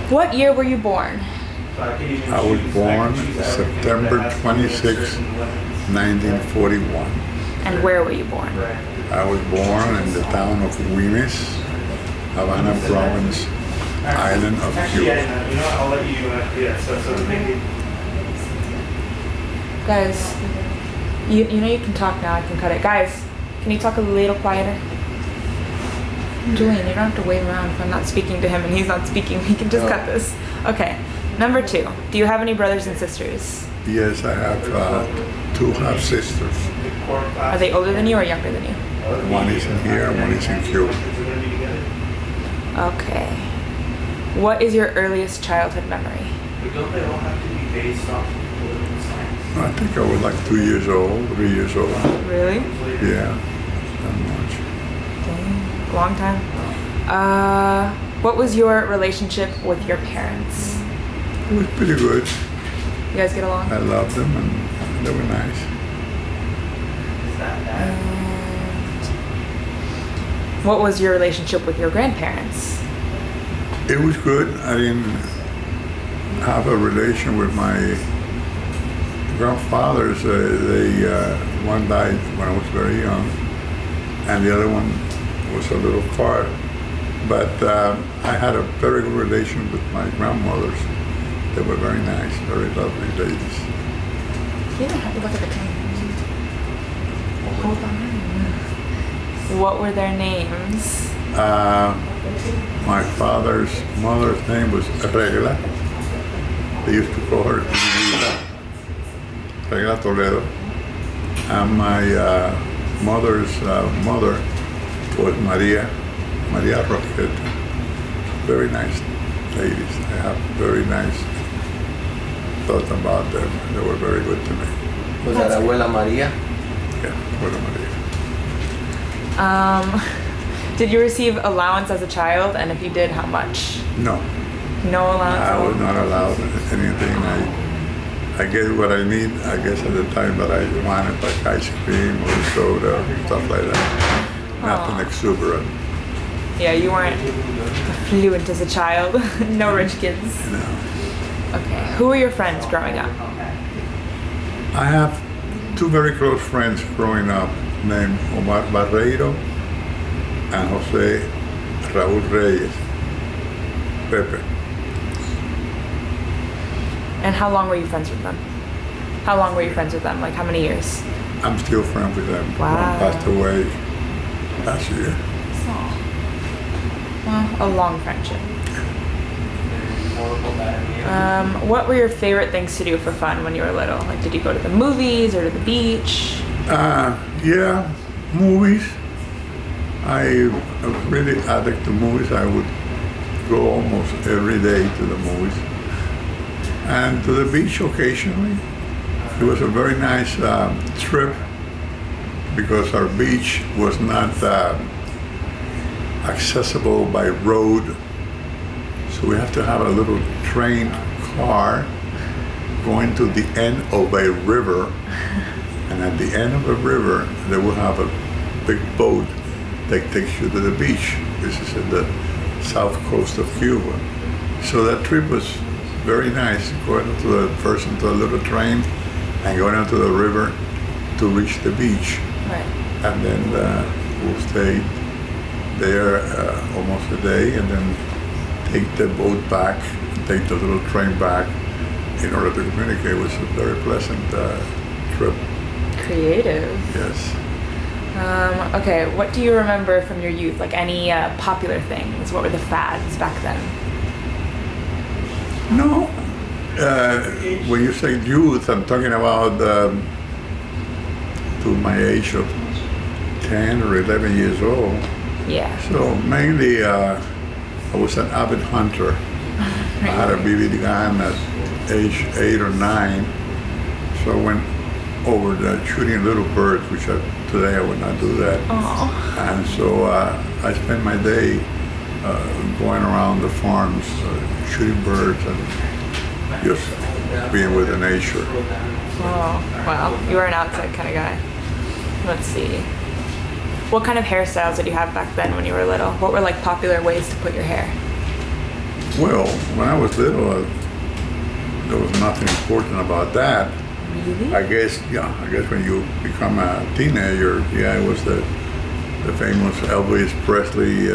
What year were you born? I was born September 26, 1941. And where were you born? I was born in the town of Güemes, Havana Province, island of Cuba. I'll let you, Guys, you know you can talk now, I can cut it. Guys, can you talk a little quieter? Julian, you don't have to wave around if I'm not speaking to him and he's not speaking. We can just cut this. Okay. Number 2. Do you have any brothers and sisters? Yes, I have 2 half-sisters. Are they older than you or younger than you? One is in here, one is in Cuba. Okay. What is your earliest childhood memory? Don't they all have to be based off political science? I think I was like 2 years old, 3 years old. Really? Yeah, not much. Dang. Long time. What was your relationship with your parents? It was pretty good. You guys get along? I loved them and they were nice. And what was your relationship with your grandparents? It was good. I didn't have a relation with my grandfathers. One died when I was very young, and the other one was a little far. But I had a very good relation with my grandmothers. They were very nice, very lovely ladies. You don't have to look at the camera. Hold on. What were their names? My father's mother's name was Regla. They used to call her Regla Toledo. And my mother's mother was Maria Roqueta. Very nice ladies. I have very nice thoughts about them. They were very good to me. Was that Abuela Maria? Yeah, Abuela Maria. Did you receive allowance as a child? And if you did, how much? No, No allowance? I was not allowed anything. I get what I need, I guess, at the time that I wanted, like ice cream or soda, stuff like that. Nothing exuberant. Yeah, you weren't affluent as a child. No rich kids. No. Okay. Who were your friends growing up? I have 2 very close friends growing up named Omar Barreiro and Jose Raúl Reyes, Pepe. And how long were you friends with them? How long were you friends with them? Like how many years? I'm still friends with them. Wow. One passed away last year. Well, a long friendship. What were your favorite things to do for fun when you were little? Like, did you go to the movies or to the beach? Yeah, movies. I was really addict to movies. I would go almost every day to the movies. And to the beach occasionally. It was a very nice trip because our beach was not accessible by road. So we have to have a little train car going to the end of a river. And at the end of the river, they will have a big boat that takes you to the beach. This is at the south coast of Cuba. So that trip was very nice, going first into a little train and going onto the river to reach the beach. Right. And then we'll stay there almost a day and then take the boat back, take the little train back in order to communicate. It was a very pleasant trip. Creative. Yes. Okay, what do you remember from your youth? Like any popular things? What were the fads back then? No. When you say youth, I'm talking about to my age of 10 or 11 years old. Yeah. So mainly I was an avid hunter. I had a BB gun at age 8 or 9. So I went over the shooting little birds, which today I would not do that. Oh. And so I spent my day going around the farms, shooting birds and just being with the nature. Oh, wow. You were an outside kind of guy. Let's see. What kind of hairstyles did you have back then when you were little? What were like popular ways to put your hair? Well, when I was little, there was nothing important about that. Really? I guess when you become a teenager, yeah, it was the famous Elvis Presley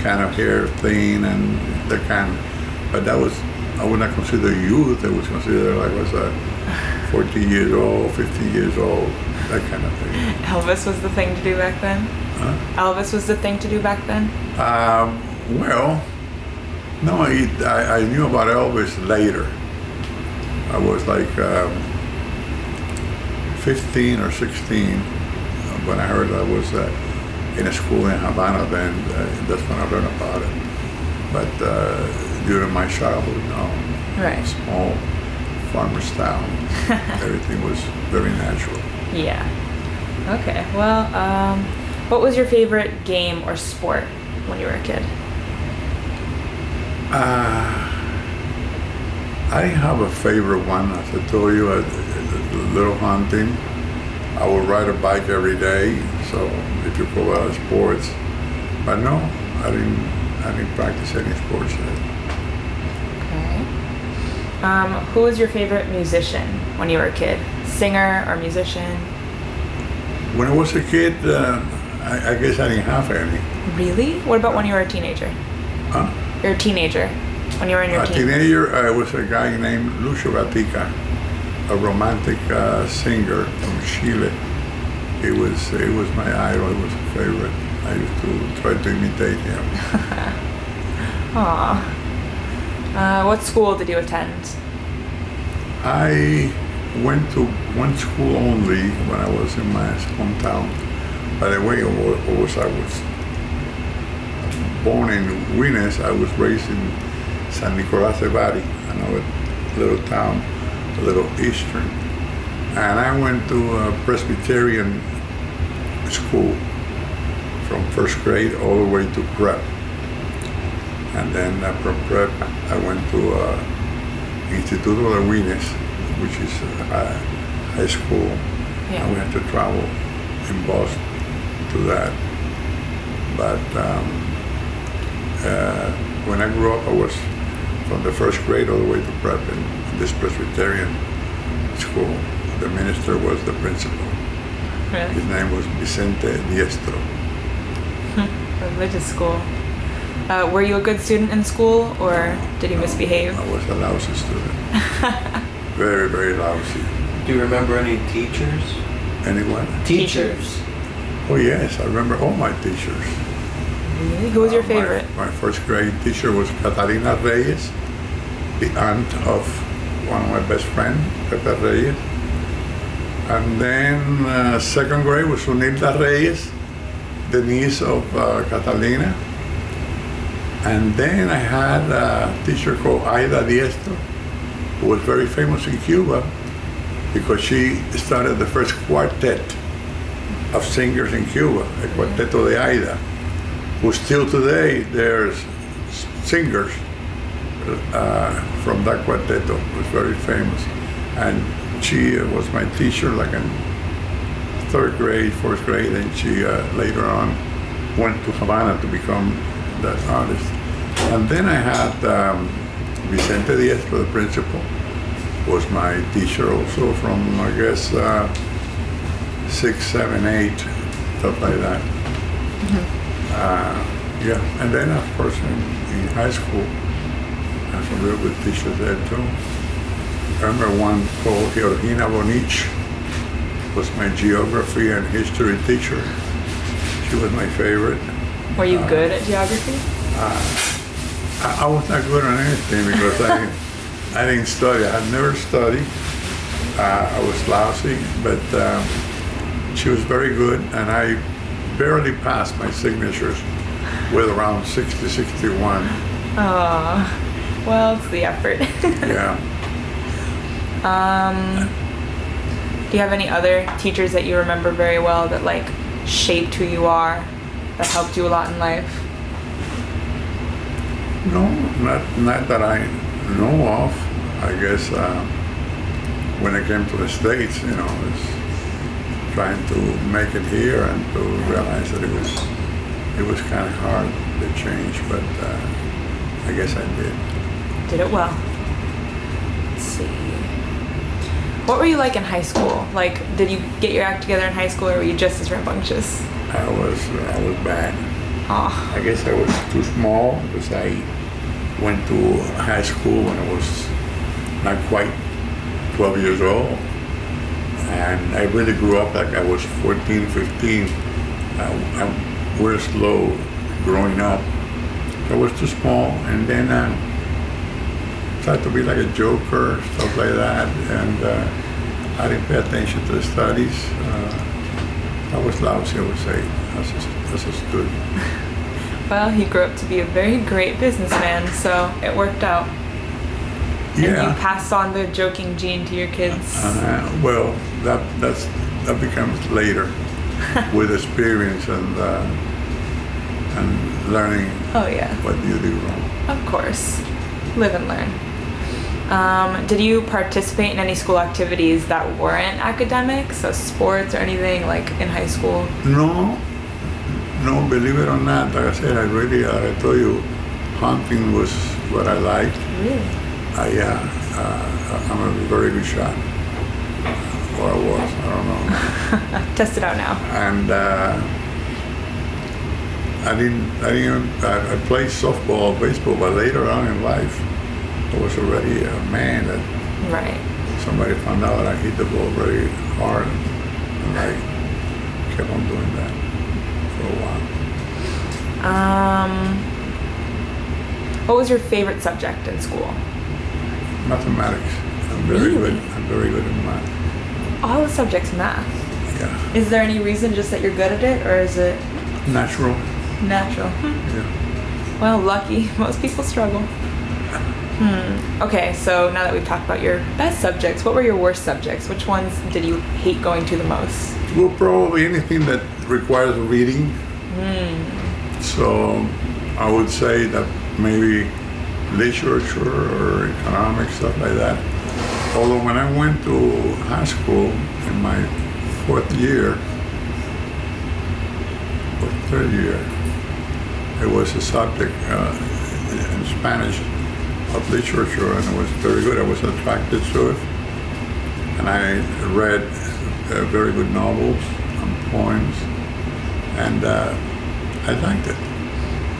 kind of hair thing and the kind. But that was, I would not consider youth. I was considered like I was 14 years old, 15 years old, that kind of thing. Elvis was the thing to do back then? Huh? Elvis was the thing to do back then? Well, no, I knew about Elvis later. I was like 15 or 16 when I heard I was in a school in Havana. Then that's when I learned about it. But during my childhood, no. Right. Small farmer's town. Everything was very natural. Yeah. Okay. Well, what was your favorite game or sport when you were a kid? I didn't have a favorite one. As I told you, little hunting. I would ride a bike every day. So if you call that sports, but no, I didn't practice any sports yet. Okay. Who was your favorite musician when you were a kid? Singer or musician? When I was a kid, I guess I didn't have any. Really? What about when you were a teenager? Huh? You're a teenager. When you were in your A teens. teenager, I was a guy named Lucio Gatica, a romantic singer from Chile. He was my idol. He was a favorite. I used to try to imitate him. Aw. What school did you attend? I went to one school only when I was in my hometown. By the way, I was born in Guines. I was raised in San Nicolas de Bari, another little town, a little eastern. And I went to a Presbyterian school from first grade all the way to prep. And then from prep, I went to Instituto de Guines, which is a high school. Yeah. And we had to travel in bus to that. But when I grew up, I was from the first grade all the way to prep in this Presbyterian school. The minister was the principal. Really? His name was Vicente Diestro. Religious school. Were you a good student in school, or did you misbehave? I was a lousy student. Very, very lousy. Do you remember any teachers? Anyone? Teachers. Oh yes, I remember all my teachers. Really? Who was your favorite? My first grade teacher was Catalina Reyes, the aunt of one of my best friends, Pepe Reyes. And then second grade was Sunilda Reyes, the niece of Catalina. And then I had a teacher called Aida Diestro, who was very famous in Cuba because she started the first quartet of singers in Cuba, the Cuarteto de Aida, who still today there's singers from that quarteto. It was very famous. And she was my teacher like in third grade, fourth grade, and she later on went to Havana to become that artist. And then I had Vicente Diestro, the principal, was my teacher also from, I guess, 6, 7, 8, stuff like that. Yeah, and then of course in high school, I had some real good teachers there too. I remember one called Georgina Bonich, was my geography and history teacher. She was my favorite. Were you good at geography? I was not good on anything because I didn't study. I had never studied. I was lousy, but she was very good, and I barely passed my signatures with around 60, 61. Oh, well, it's the effort. Yeah. Do you have any other teachers that you remember very well that like shaped who you are, that helped you a lot in life? No, not that I know of. I guess when I came to the States, you know, it's trying to make it here and to realize that it was kind of hard to change. But I guess I did. Did it well. Let's see. What were you like in high school? Like, did you get your act together in high school, or were you just as rambunctious? I was bad. Aw. I guess I was too small because I went to high school when I was not quite 12 years old. And I really grew up like I was 14, 15. I was slow growing up. I was too small, and then tried to be like a joker, stuff like that, and I didn't pay attention to the studies. I was lousy, I would say, as a student. Well, he grew up to be a very great businessman, so it worked out. And Yeah. you passed on the joking gene to your kids. Well, that becomes later with experience and learning Oh yeah, what you do wrong. of course. Live and learn. Did you participate in any school activities that weren't academic, so sports or anything like in high school? No, believe it or not, like I said, I told you, hunting was what I liked. Really? I'm a very good shot. Or I was, I don't know. Test it out now. And I played softball, baseball, but later on in life, I was already a man that Right. somebody found out that I hit the ball very hard, and I kept on doing that for a while. What was your favorite subject in school? Mathematics. I'm very Really? good. I'm very good at math. All the subjects math. Yeah. Is there any reason just that you're good at it, or is it Natural. natural? Yeah. Well, lucky. Most people struggle. Okay, so now that we've talked about your best subjects, what were your worst subjects? Which ones did you hate going to the most? Well, probably anything that requires reading. So I would say that maybe literature or economics, stuff like that. Although when I went to high school in my fourth year, or third year, it was a subject in Spanish of literature, and it was very good. I was attracted to it, and I read very good novels and poems, and I liked it.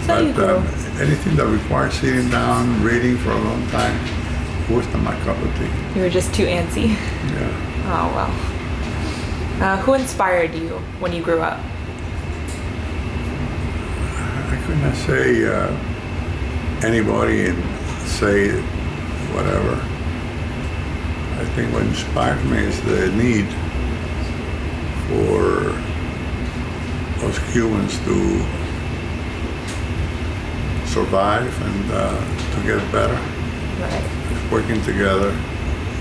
So you But grew. anything that requires sitting down, reading for a long time, was not my cup of tea. You were just too antsy. Yeah. Oh, well. Who inspired you when you grew up? I could not say anybody and say whatever. I think what inspires me is the need for us humans to survive and to get better. Right. Working together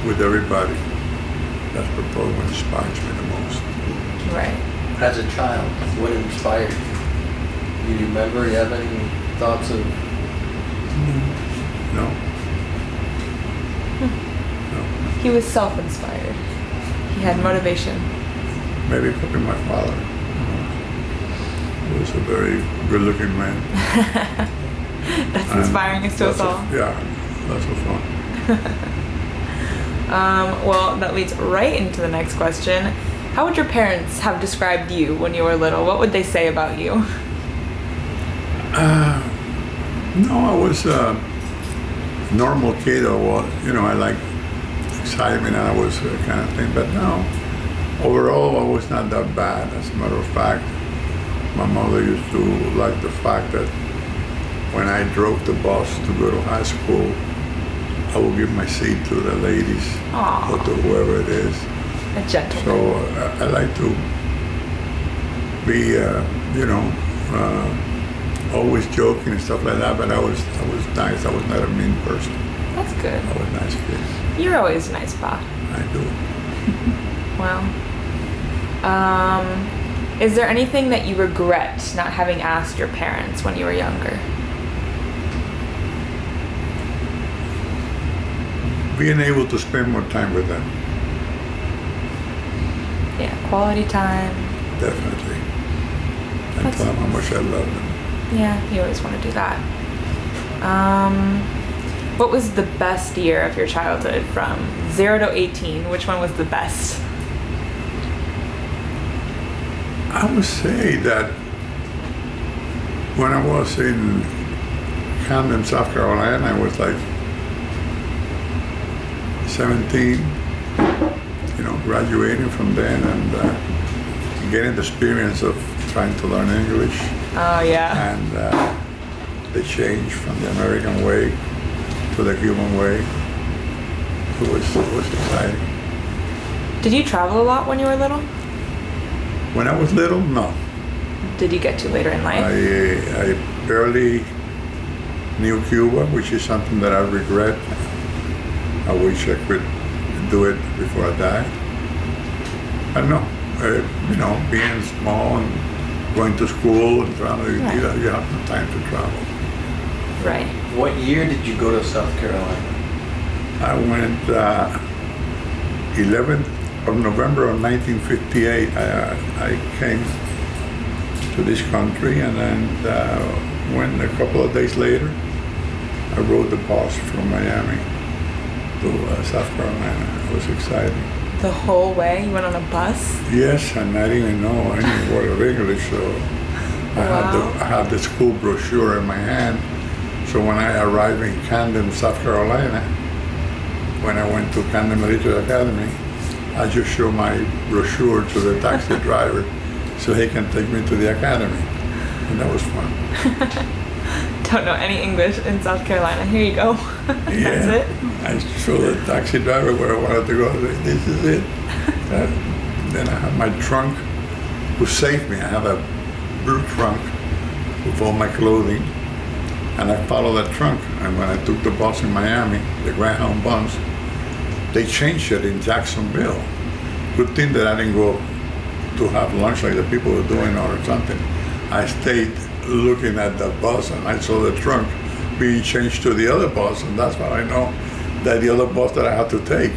with everybody. That's probably what inspires me the most. Right. As a child, what inspired you? Do you remember? You have any thoughts of? No? He was self-inspired. He had motivation. Maybe probably my father. He was a very good-looking man. That's And inspiring as to us all. Yeah, lots of fun. Well, that leads right into the next question. How would your parents have described you when you were little? What would they say about you? No, I was a normal kid. I liked excitement, and I was kind of thing. But no, overall, I was not that bad. As a matter of fact, my mother used to like the fact that when I drove the bus to go to high school, I would give my seat to the ladies Aw. or to whoever it is. A gentleman. So I like to be, always joking and stuff like that. But I was nice. I was not a mean person. That's good. I was a nice kid. You're always a nice pa. I do. Wow. Is there anything that you regret not having asked your parents when you were younger? Being able to spend more time with them, Yeah, quality time. definitely. And That's tell them how much I love them. Yeah, you always want to do that. What was the best year of your childhood from 0 to 18? Which one was the best? I would say that when I was in Camden, South Carolina, I was like 17, graduating from then and getting the experience of trying to learn English. Oh, yeah. And the change from the American way to the Cuban way. It was exciting. Did you travel a lot when you were little? When I was little, no. Did you get to later in life? I barely knew Cuba, which is something that I regret. I wish I could do it before I die. I don't know, being small and going to school and traveling, Right. you have no time to travel. Right. What year did you go to South Carolina? I went 11th of November of 1958. I came to this country, and then went a couple of days later. I rode the bus from Miami to South Carolina. It was exciting. The whole way? You went on a bus? Yes, and I didn't even know any word of English, so Wow. I had the school brochure in my hand. So when I arrived in Camden, South Carolina, when I went to Camden Military Academy, I just showed my brochure to the taxi driver so he can take me to the academy. And that was fun. Don't know any English in South Carolina. Here you go. That's it. I showed the taxi driver where I wanted to go. I said, this is it. Then I had my trunk, who saved me. I have a blue trunk with all my clothing. And I followed that trunk. And when I took the bus in Miami, the Greyhound bus, they changed it in Jacksonville. Good thing that I didn't go to have lunch like the people were doing or something. I stayed looking at the bus and I saw the trunk being changed to the other bus, and that's when I know that the other bus that I had to take.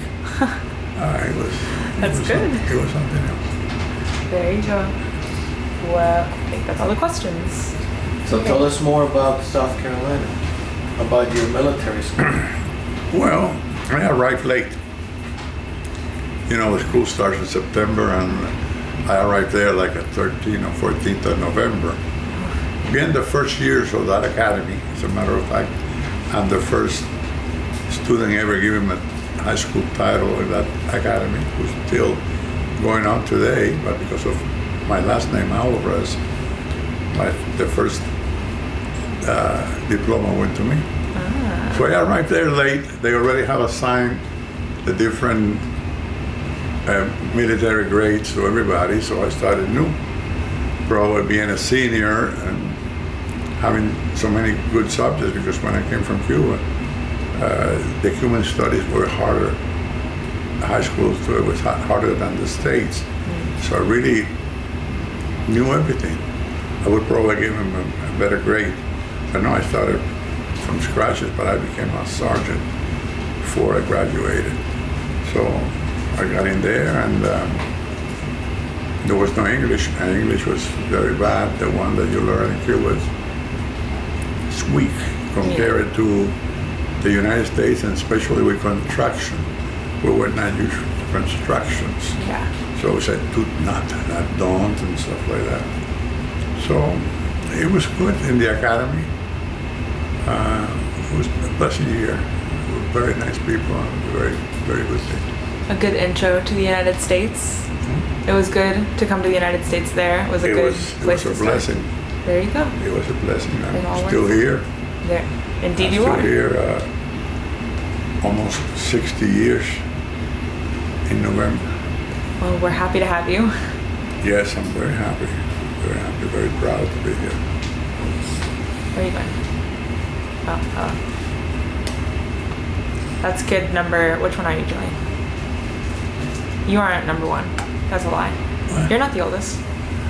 That's good. It was something else. There you go. Well, I think that's all the questions. So tell us more about South Carolina, about your military school. Well, I arrived late. The school starts in September, and I arrived there like at 13th or 14th of November. Being the first years of that academy, as a matter of fact, I'm the first student ever given a high school title in that academy, who's still going on today, but because of my last name, Alvarez, the first diploma went to me. So I arrived there late. They already have assigned the different military grades to everybody, so I started new. Probably being a senior and having so many good subjects, because when I came from Cuba, the human studies were harder. High school, so it was harder than the States. So I really knew everything. I would probably give him a better grade. I know I started from scratches, but I became a sergeant before I graduated. So I got in there, and there was no English, and English was very bad. The one that you learn in Cuba is weak compared to the United States, and especially with contraction. We were not used to constructions. Yeah. So it said tut not don't and stuff like that. So it was good in the academy. It was a pleasant year. Very nice people, and very, very good thing. A good intro to the United States. It was good to come to the United States there. It was a good place to It was a start. blessing. There you go. It was a blessing. It all I'm still works. here. There. Indeed I'm you still are. here almost 60 years in November. Well, we're happy to have you. Yes, I'm very happy, very proud to be here. Where are you going? Oh. That's kid number, which one are you doing? You aren't number one. That's a lie. What? You're not the oldest.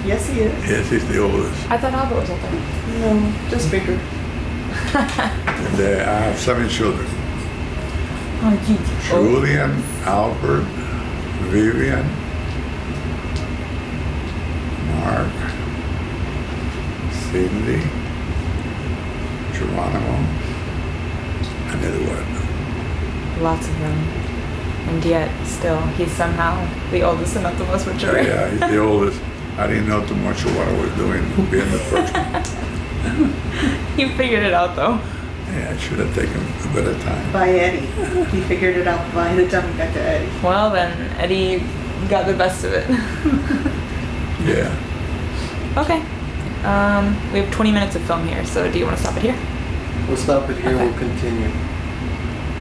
Yes, he is. Yes, he's the oldest. I thought Albert was older. No, just bigger. And I have 7 children. Oh, you. Julian, Albert, Vivian, Mark, Cindy, Jeronimo, And it was. Lots of them. And yet, still, he's somehow the oldest and not the most mature. Yeah, he's the oldest. I didn't know too much of what I was doing being the first one. You figured it out, though. Yeah, I should have taken a bit of time. By Eddie. He figured it out by the time we got to Eddie. Well, then, Eddie got the best of it. Yeah. Okay. We have 20 minutes of film here, so do you want to stop it here? We'll stop it here. Okay. We'll continue.